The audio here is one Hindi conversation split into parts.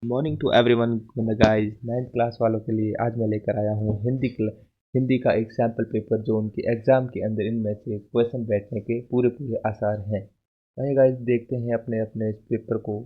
Morning to everyone guys. 9th class वालों के लिए आज मैं लेकर आया हूँ हिंदी का एक सैम्पल पेपर जो उनके एग्जाम के अंदर इनमें से क्वेश्चन बैठने के पूरे पूरे आसार हैं। आइए गाइस देखते हैं अपने अपने इस पेपर को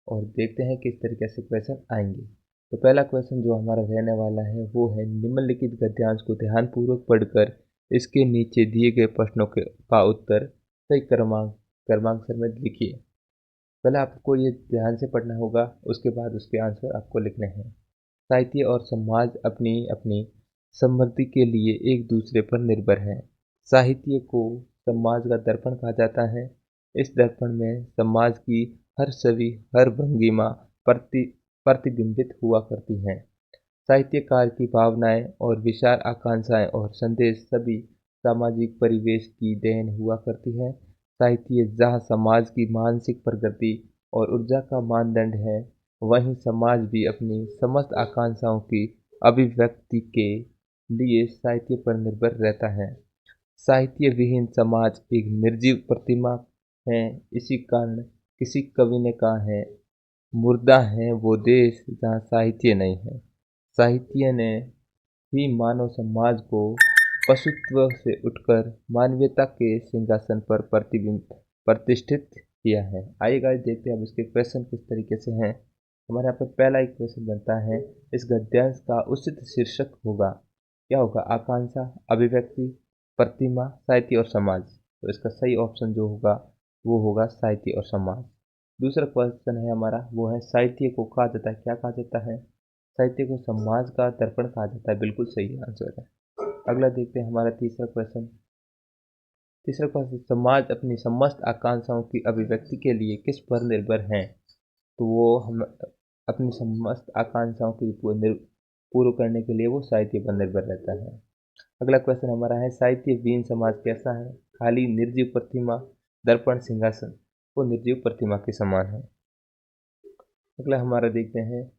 और देखते हैं किस तरीके से क्वेश्चन आएंगे। तो पहला क्वेश्चन जो हमारा रहने वाला है वो है, निम्नलिखित गद्यांश को ध्यानपूर्वक पढ़कर इसके नीचे दिए गए प्रश्नों का उत्तर सही क्रमांक में लिखिए। पहले आपको ये ध्यान से पढ़ना होगा, उसके बाद उसके आंसर आपको लिखने हैं। साहित्य और समाज अपनी अपनी समृद्धि के लिए एक दूसरे पर निर्भर हैं। साहित्य को समाज का दर्पण कहा जाता है। इस दर्पण में समाज की हर छवि, हर भंगिमा प्रतिबिंबित हुआ करती हैं। साहित्यकार की भावनाएं और विशाल आकांक्षाएं और संदेश सभी सामाजिक परिवेश की देन हुआ करती है। साहित्य जहाँ समाज की मानसिक प्रगति और ऊर्जा का मानदंड है, वहीं समाज भी अपनी समस्त आकांक्षाओं की अभिव्यक्ति के लिए साहित्य पर निर्भर रहता है। साहित्य विहीन समाज एक निर्जीव प्रतिमा है। इसी कारण किसी कवि ने कहा है, मुर्दा है वो देश जहाँ साहित्य नहीं है। साहित्य ने ही मानव समाज को पशुत्व से उठकर मानवीयता के सिंहासन पर प्रतिष्ठित किया है। आइए गाइस देखते हैं अब इसके क्वेश्चन किस तरीके से हैं। हमारे यहाँ पर पहला एक क्वेश्चन बनता है, इस गद्यांश का उचित शीर्षक होगा, क्या होगा? आकांक्षा, अभिव्यक्ति, प्रतिमा, साहित्य और समाज। तो इसका सही ऑप्शन जो होगा वो होगा साहित्य और समाज। दूसरा क्वेश्चन है हमारा, वो है साहित्य को कहा जाता है, क्या कहा जाता है? साहित्य को समाज का दर्पण कहा जाता है। बिल्कुल सही आंसर है। अगला देखते हैं हमारा तीसरा क्वेश्चन, समाज अपनी समस्त आकांक्षाओं की अभिव्यक्ति के लिए किस पर निर्भर है? तो वो हम अपनी समस्त आकांक्षाओं की पूर्ण करने के लिए वो साहित्य पर निर्भर रहता है। अगला क्वेश्चन हमारा है, साहित्य विहीन समाज कैसा है? खाली, निर्जीव प्रतिमा, दर्पण, सिंहासन। वो निर्जीव प्रतिमा के समान है। अगला हमारा देखते हैं,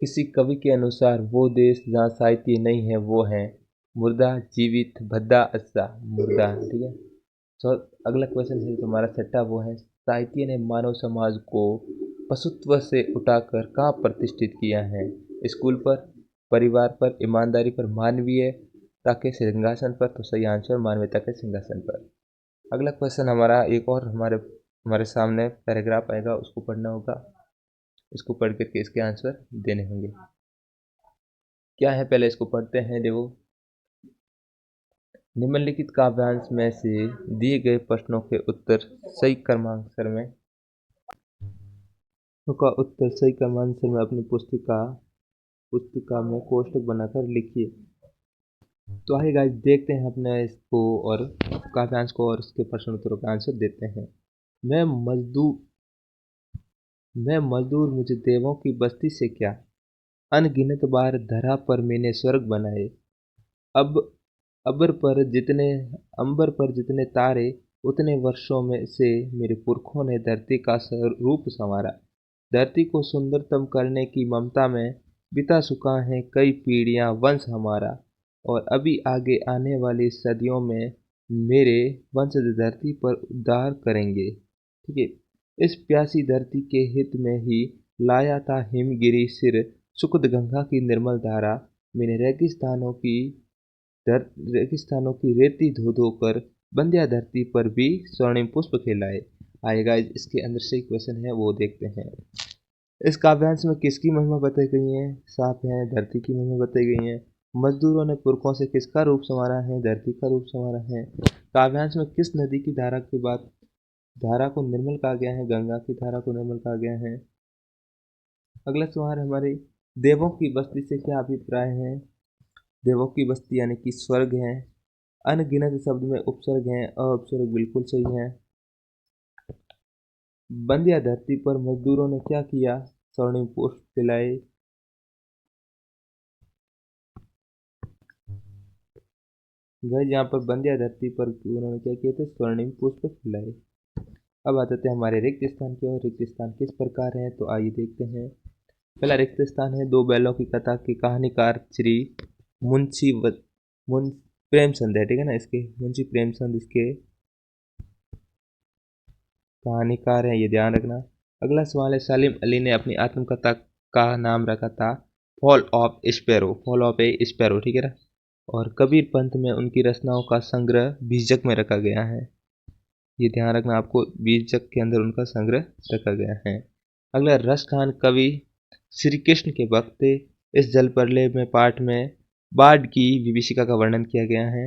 किसी कवि के अनुसार वो देश जहाँ साहित्य नहीं है वो है मुर्दा, जीवित, भद्दा, अज्जा। मुर्दा, ठीक है। तो अगला क्वेश्चन है तुम्हारा छठा, वो है, साहित्य ने मानव समाज को पशुत्व से उठाकर कहाँ प्रतिष्ठित किया है? स्कूल पर, परिवार पर, ईमानदारी पर, मानवीयता के सिंहासन पर। तो सही आंसर मानवीयता के सिंहासन पर। अगला क्वेश्चन हमारा एक और हमारे हमारे सामने पैराग्राफ आएगा, उसको पढ़ना होगा। इसको पढ़ करके इसके आंसर देने होंगे। क्या है, पहले इसको पढ़ते हैं। देखो, निम्नलिखित काव्यांश में से दिए गए प्रश्नों के उत्तर सही क्रमांक में अपनी पुस्तिका में कोष्टक बनाकर लिखिए। तो आइए गाइस देखते हैं अपने इसको और काव्यांश को और इसके प्रश्न उत्तरों का आंसर देते हैं। मैं मजदूर मुझे देवों की बस्ती से क्या, अनगिनत बार धरा पर मैंने स्वर्ग बनाए। अब अंबर पर जितने तारे, उतने वर्षों में से मेरे पुरखों ने धरती का रूप संवारा। धरती को सुंदरतम करने की ममता में बिता चुका है कई पीढ़ियां वंश हमारा, और अभी आगे आने वाली सदियों में मेरे वंशज धरती पर उद्धार करेंगे। ठीक है। इस प्यासी धरती के हित में ही लाया था हिमगिरी सिर सुखद गंगा की निर्मल धारा। मैंने रेगिस्तानों की रेती धो धो कर बंध्या धरती पर भी स्वर्णिम पुष्प खिलाए। आएगा इसके अंदर से क्वेश्चन है, वो देखते हैं। इस काव्यांश में किसकी महिमा बताई गई है? साफ है, धरती की महिमा बताई गई है। मजदूरों ने पुरखों से किसका रूप संवारा है? धरती का रूप संवारा है। काव्यांश में किस नदी की धारा को निर्मल कहा गया है? गंगा की धारा को निर्मल कहा गया है। अगला सवाल हमारे, देवों की बस्ती से क्या अभिप्राय है? देवों की बस्ती यानी कि स्वर्ग है। अनगिनत शब्द में उपसर्ग है, अपसर्ग बिल्कुल सही है। बंध्या धरती पर मजदूरों ने क्या किया? स्वर्णिम पुष्प खिलाए। गए यहाँ पर बंध्या धरती पर उन्होंने क्या किए थे? स्वर्णिम पुष्प खिलाए। अब आ जाते हैं हमारे रिक्त स्थान की ओर। रिक्त स्थान किस प्रकार है, तो आइए देखते हैं। पहला रिक्त स्थान है, दो बैलों की कथा के कहानीकार श्री मुंशी प्रेमचंद है, ठीक है ना। इसके मुंशी प्रेमचंद इसके कहानीकार हैं, ये ध्यान रखना। अगला सवाल है, सालिम अली ने अपनी आत्मकथा का नाम रखा था fall of sparrow, fall of A sparrow, ठीक है ना। और कबीर पंथ में उनकी रचनाओं का संग्रह बीजक में रखा गया है। ये ध्यान रखना आपको, बीजक के अंदर उनका संग्रह रखा गया है। अगला, रस खान कवि श्री कृष्ण के भक्त इस जल प्रलय में पाठ में बाढ़ की विभीषिका का वर्णन किया गया है।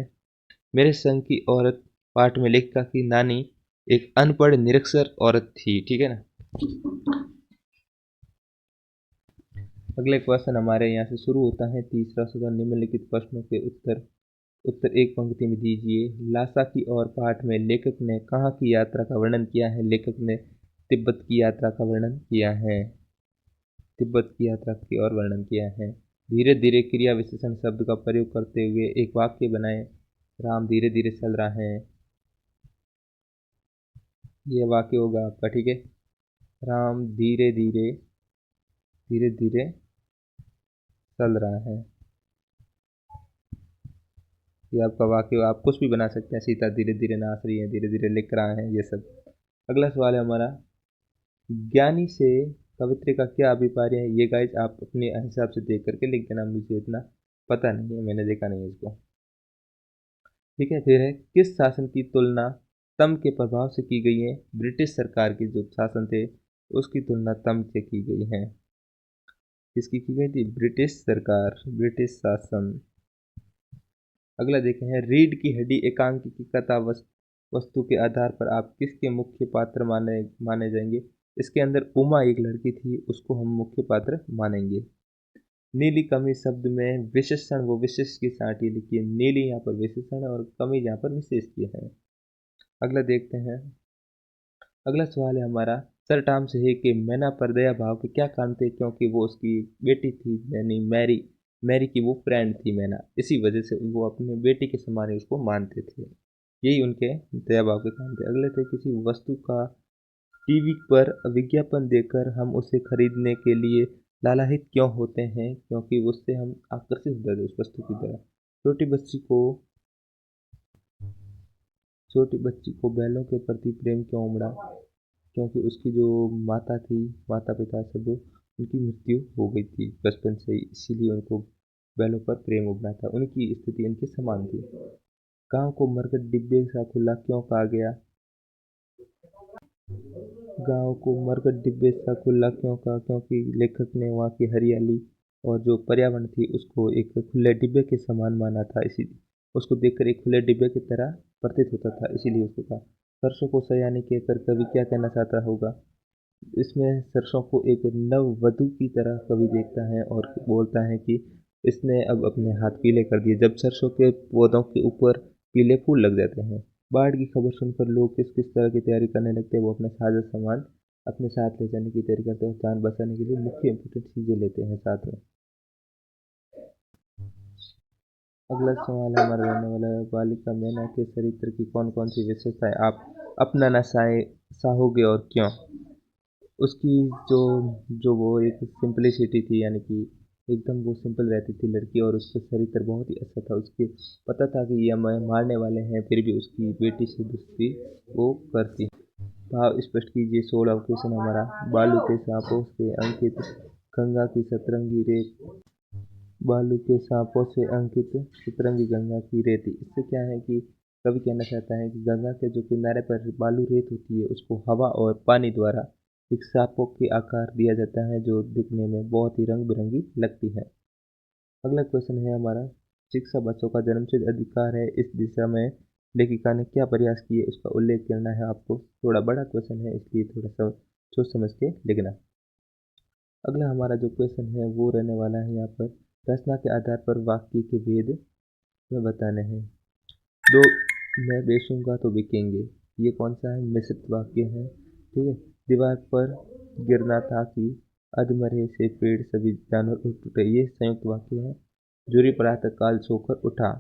मेरे संग की औरत पाठ में लेखिका की नानी एक अनपढ़ निरक्षर औरत थी, ठीक है ना। अगले क्वेश्चन हमारे यहाँ से शुरू होता है। तीसरा सवाल, निम्नलिखित प्रश्नों के उत्तर एक पंक्ति में दीजिए। लासा की ओर पाठ में लेखक ने कहाँ की यात्रा का वर्णन किया है? लेखक ने तिब्बत की यात्रा का वर्णन किया है। तिब्बत की यात्रा की ओर वर्णन किया है। धीरे धीरे क्रिया विशेषण शब्द का प्रयोग करते हुए एक वाक्य बनाएं। राम धीरे धीरे चल रहा है, ये वाक्य होगा आपका, ठीक है। राम धीरे धीरे धीरे धीरे चल रहा है, ये आपका वाक्य। आप कुछ भी बना सकते हैं। सीता धीरे धीरे नाच रही है, धीरे धीरे लिख रहा है, ये सब। अगला सवाल है हमारा, ज्ञानी से कवित्री का क्या अभिप्राय है? ये गाइज आप अपने हिसाब से देख करके लिख देना, मुझे इतना पता नहीं है, मैंने देखा नहीं है इसको, ठीक है। फिर है, किस शासन की तुलना तम के प्रभाव से की गई है? ब्रिटिश सरकार के जो शासन थे उसकी तुलना तम से की गई है। किसकी की गई थी? ब्रिटिश सरकार, ब्रिटिश शासन। अगला देखें है, रीढ़ की हड्डी एकांकी की कथा वस्तु के आधार पर आप किसके मुख्य पात्र माने माने जाएंगे? इसके अंदर उमा एक लड़की थी, उसको हम मुख्य पात्र मानेंगे। नीली कमीज शब्द में विशेषण व विशेष की साटी लिखी है। नीली यहाँ पर विशेषण है और कमीज यहाँ पर विशेष की है। अगला देखते हैं। अगला सवाल है हमारा, सर टॉम से के मैना पर दया भाव के क्या कारण थे? क्योंकि वो उसकी बेटी थी, यानी मैरी, मैरी की वो फ्रेंड थी मैना, इसी वजह से वो अपने बेटी के समान ही उसको मानते थे। यही उनके दया भाव के कारण थे। अगले थे, किसी वस्तु का टीवी पर विज्ञापन देकर हम उसे खरीदने के लिए लालायित क्यों होते हैं? क्योंकि उससे हम आकर्षित हो जाते हैं उस वस्तु की तरफ। छोटी बच्ची को बैलों के प्रति प्रेम क्यों उमड़ा? क्योंकि उसकी जो माता थी, माता पिता सब, उनकी मृत्यु हो गई थी बचपन से ही, इसीलिए उनको बैलों पर प्रेम उमड़ा था। उनकी स्थिति उनके समान थी। गांव को मरकट डिब्बे सा खुला क्यों कहा गया? गांव को मरकट डिब्बे सा खुला क्यों कहा? क्योंकि लेखक ने वहाँ की हरियाली और जो पर्यावरण थी उसको एक खुले डिब्बे के समान माना था, इसीलिए उसको देखकर एक खुले डिब्बे की तरह प्रतीत होता था, इसीलिए उसको कहा। सरसों को सयानी कहकर कवि क्या कहना चाहता होगा? इसमें सरसों को एक नववधु की तरह कवि देखता है और बोलता है कि इसने अब अपने हाथ पीले कर दिए। जब सरसों के पौधों के ऊपर पीले फूल लग जाते हैं। बाढ़ की खबर सुनकर लोग किस किस तरह की तैयारी करने लगते हैं? वो अपना साजो सामान अपने साथ ले जाने की तैयारी करते हैं, जान बचाने के लिए मुख्य इंपॉर्टेंट चीज़ें लेते हैं साथ में। अगला सवाल हमारा रहने वाला है, बालिका मैना के चरित्र की कौन कौन सी विशेषताएं आप अपनाना चाहोगे और क्यों? उसकी जो जो वो एक सिंपलिसिटी थी, यानी कि एकदम वो सिंपल रहती थी लड़की, और उसका चरित्र बहुत ही अच्छा था। उसके पता था कि ये हमें मारने वाले हैं, फिर भी उसकी बेटी से दोस्ती वो करती। भाव स्पष्ट कीजिए। 16 क्वेश्चन हमारा, बालू के सांपों से अंकित गंगा की सतरंगी रेत, बालू के सांपों से अंकित सतरंगी गंगा की रेती। इससे क्या है कि कवि कहना चाहता है कि गंगा के जो किनारे पर बालू रेत होती है उसको हवा और पानी द्वारा एक सांपों के आकार दिया जाता है, जो दिखने में बहुत ही रंग बिरंगी लगती है। अगला क्वेश्चन है हमारा, शिक्षा बच्चों का जन्मसिद्ध अधिकार है, इस दिशा में लेखिका ने क्या प्रयास किए उसका उल्लेख करना है आपको। थोड़ा बड़ा क्वेश्चन है, इसलिए थोड़ा सा सोच समझ के लिखना। अगला हमारा जो क्वेश्चन है वो रहने वाला है यहाँ पर, रचना के आधार पर वाक्य के भेद में बताने हैं। दो मैं बेचूंगा तो बिकेंगे, ये कौन सा है? मिश्रित वाक्य है, ठीक है। दीवार पर गिरना था कि अधमरे से पेड़ सभी जानवर उठ उठे, ये संयुक्त वाक्य है। जूरी प्रातः काल सोकर उठा,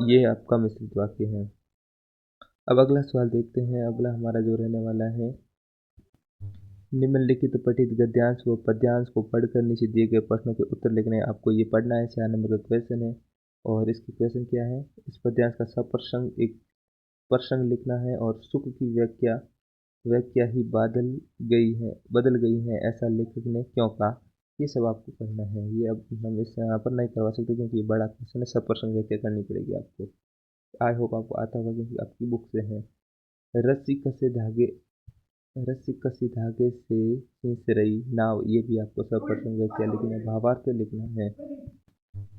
ये आपका मिश्रित वाक्य है। अब अगला सवाल देखते हैं। अगला हमारा जो रहने वाला है, निम्नलिखित पठित गद्यांश व पद्यांश को पढ़कर नीचे दिए गए प्रश्नों के उत्तर लिखने हैं। आपको ये पढ़ना है, 4 नंबर का क्वेश्चन है। और इसके क्वेश्चन क्या है? इस पद्यांश का सब प्रसंग एक प्रसंग लिखना है और सुख की व्याख्या वह क्या ही बदल गई है, ऐसा लेखक ने क्यों कहा। ये सब आपको पढ़ना है। ये अब हम इस यहाँ पर नहीं करवा सकते क्योंकि ये बड़ा क्वेश्चन है, सब प्रश्न व्याख्या करनी पड़ेगी आपको। आई होप आपको आता होगा क्योंकि आपकी बुक से है। रस्सी कसे धागे रस्सी कसी धागे से खींच रही नाव, ये भी आपको सब प्रश्न व्याख्या लिखना है, भावार्थ लिखना है।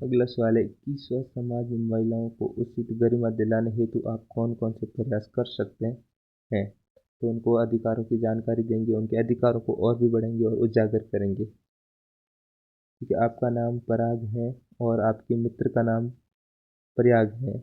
अगला सवाल है कि स्व समाज में महिलाओं को उचित गरिमा दिलाने हेतु आप कौन कौन से प्रयास कर सकते हैं। तो उनको अधिकारों की जानकारी देंगे, उनके अधिकारों को और भी बढ़ाएंगे और उजागर करेंगे। ठीक है, आपका नाम पराग है और आपके मित्र का नाम प्रयाग है।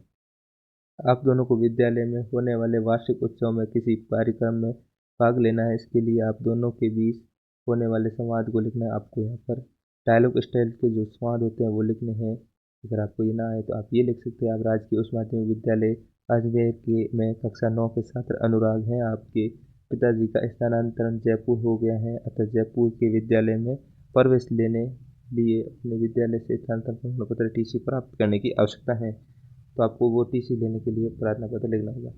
आप दोनों को विद्यालय में होने वाले वार्षिक उत्सव में किसी कार्यक्रम में भाग लेना है। इसके लिए आप दोनों के बीच होने वाले संवाद को लिखना है। आपको यहाँ पर डायलॉग स्टाइल के जो संवाद होते हैं वो लिखने हैं। अगर आपको ये ना आए तो आप ये लिख सकते हैं। आप राजकीय उच्च माध्यमिक विद्यालय अजमेर के में कक्षा 9 के छात्र अनुराग हैं। आपके पिताजी का स्थानांतरण जयपुर हो गया है, अतः जयपुर के विद्यालय में प्रवेश लेने लिए अपने विद्यालय से स्थानांतरण प्रमाण पत्र टीसी प्राप्त करने की आवश्यकता है। तो आपको वो टीसी लेने के लिए प्रार्थना पत्र लिखना होगा।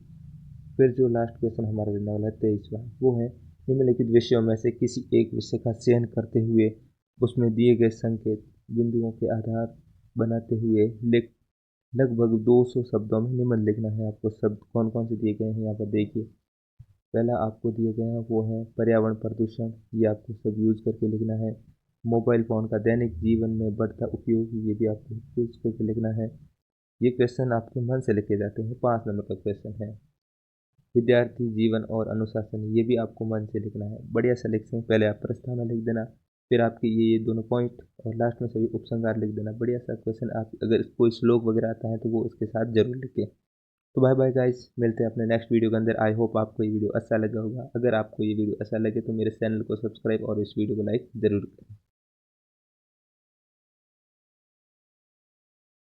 फिर जो लास्ट क्वेश्चन हमारा रहने वाला है 23वां, वो है निम्नलिखित विषयों में से किसी एक विषय का चयन करते हुए उसमें दिए गए संकेत बिंदुओं के आधार बनाते हुए लगभग 200 शब्दों में निबंध लिखना है। आपको शब्द कौन कौन से दिए गए हैं यहाँ पर देखिए। पहला आपको दिए गए हैं वो है पर्यावरण प्रदूषण, ये आपको सब यूज करके लिखना है। मोबाइल फ़ोन का दैनिक जीवन में बढ़ता उपयोग, ये भी आपको यूज करके लिखना है। ये क्वेश्चन आपके मन से लिखे जाते हैं, 5 नंबर का क्वेश्चन है। विद्यार्थी जीवन और अनुशासन, ये भी आपको मन से लिखना है। बढ़िया सा लिखें, पहले आप प्रस्तावना लिख देना, फिर आपके ये दोनों पॉइंट और लास्ट में सभी उपसंहार लिख देना। बढ़िया सा क्वेश्चन। आप अगर कोई श्लोक वगैरह आता है तो वो उसके साथ जरूर लिखें। तो बाय बाय गाइस, मिलते हैं अपने नेक्स्ट वीडियो के अंदर। आई होप आपको ये वीडियो अच्छा लगा होगा। अगर आपको ये वीडियो अच्छा लगे तो मेरे चैनल को सब्सक्राइब और इस वीडियो को लाइक जरूर करें।